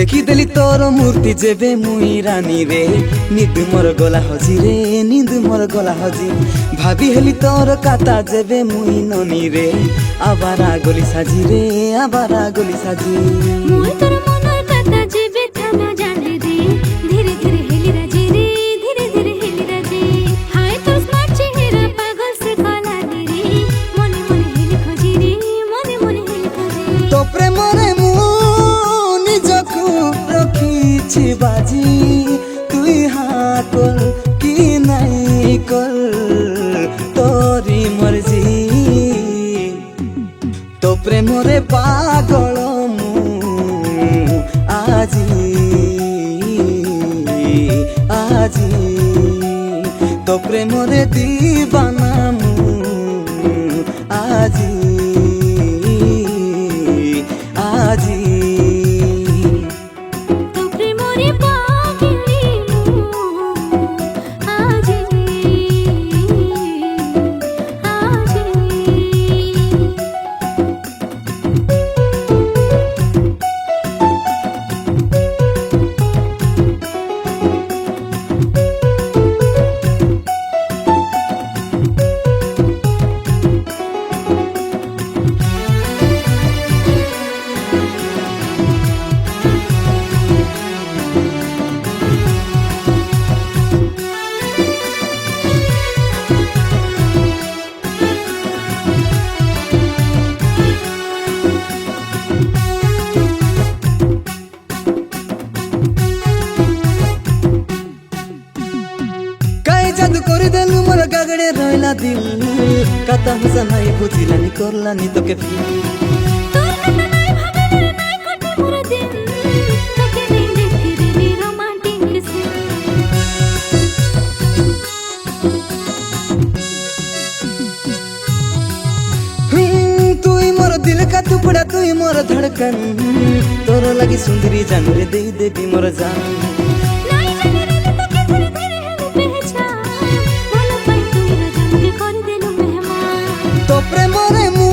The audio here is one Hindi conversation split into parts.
देखी देली तोर मूर्ति जेबे मुई रानी रे निद मोर गला हजी रे निद मोर गला हजी भाभी हेली तोर काता जेबे मुई ननी रे आबारा गली साजी रे आबारा गली साजी मुई तोर मनर काता जेबे थाना जाने रे धीरे धीरे हेली राजी रे धीरे धीरे हेली राजी हाय तोर स्मार्ट चेहरा पागल से काला रे मने मने हेली खोजी रे मने मने हेली खोजी तो प्रेम रे रखी बाजी तुई हाँ कल कि नहीं कल तोरी मर्जी तो प्रेम रे पागल मु आजी आजी तो प्रेम रे दीवाना मु आजी आजी जादू कर देलु मोर गागड़े रहिला दिल कता हुसा नाई बुझिलानी करलानी तोके फील तोर कता नाई भाबेले नाई कटे मोर दिन तोके नहीं देखी रे रोमांटिक से तुई मोर दिल का टुकड़ा तुई मोर धड़कन तोर लगी सुंदरी जानू रे दे देवी मोर जान तो प्रेम रे मु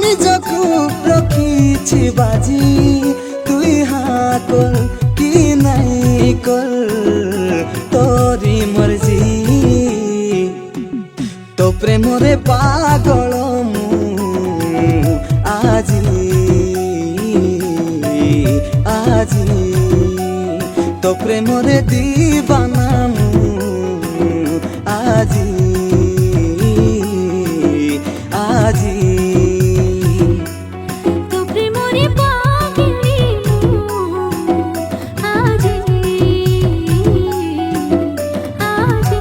निजकु रखी बाजी तुई हाँ कल कि नहीं कल तोरी मर्जी तो प्रेम रे पागल मु आजी आजी तो प्रेम रे दीवाना मु आजी आजी तो प्रेम रे पागली मु आजी आजी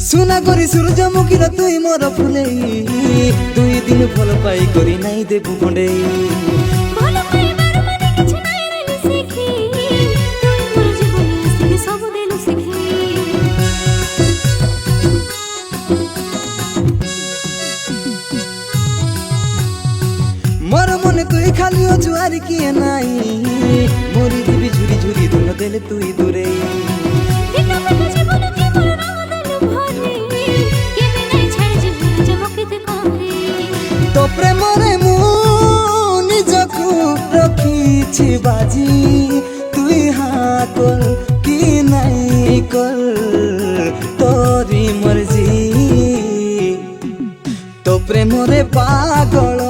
सुना करी सूरजमुखी र तुई मोर फुले दुई दिन फल पाई करी नाई देबु खंडे भल पाइबार माने किछ नाई रे सिखी तुई मोर जीवन आसी सब देलु सिखी मोर मन तुई खाली ओ जुआरी किए नाई मोरी दिबी झुरी झुरी दुन देले तुई दूरे बिना बिना जीवन के मोर रंग देलु भरे केबे नाई छाड़ जीवन चमकित कहरे तो प्रेम रे मु निजकु रखी बाजी तुई हाँ कल कि नहीं कल तोरी मर्जी तो प्रेम रे पागल